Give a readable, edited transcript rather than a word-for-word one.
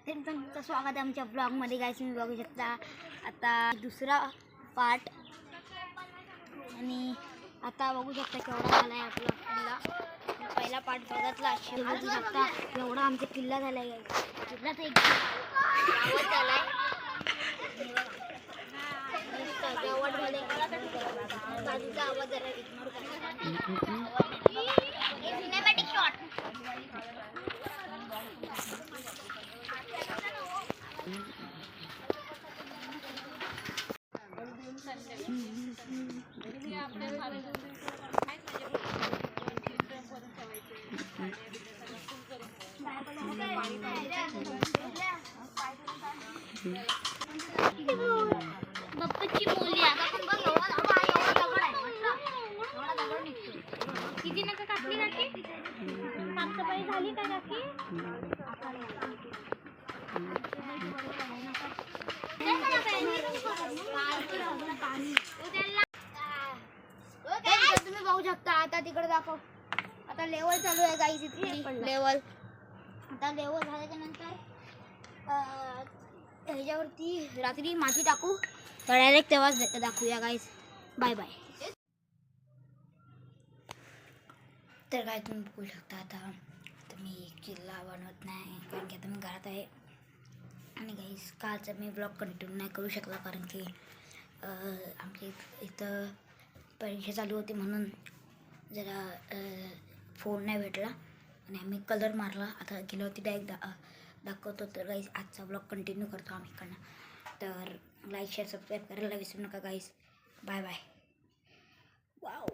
तुमचं स्वागत आहे आमच्या ब्लॉगमध्ये गाईस. तुम्ही बघू शकता आता दुसरा पार्ट आणि आता बघू शकता केवढा झाला आहे आपला किल्ला. पहिला पार्ट बघितला असे बघू शकता एवढा आमचा किल्ला झाला आहे. किल्लाचा एक गावात झाला आहे गावात झाले बाजूचा आवाज जरा इग्नोर करा. सिनेमॅटिक शॉट बाप्पाची मोली आता पण बघ एवढा दगड आहे एवढा दगड निघतो. किती नका कापली काकी साफसफाई झाली का काकी? तुम्ही बघू शकता आता तिकडे दाखव. आता लेवल चालू आहे गाईस. इथली लेवल आता लेवल झाल्याच्या नंतर ह्याच्यावरती रात्री माती टाकू तर डायरेक्ट तेव्हाच दाखवूया गाईस. Bye bye. तर काय तुम्ही बघू शकता आता मी किल्ला बनवत नाही कारण की आता मी घरात आहे आणि गाईस कालचा मी ब्लॉग कंटिन्यू नाही करू शकला कारण की आमच्या इथं परीक्षा चालू होती म्हणून जरा फोन नाही भेटला आणि आम्ही कलर मारला. आता गेल्यावरती डायरेक्ट दाखवतो. तर गाईस आजचा ब्लॉग कंटिन्यू करतो आम्ही इकडनं. तर लाईक शेअर सबस्क्राईब करायला विसरू नका गाईस. Bye bye. वाव.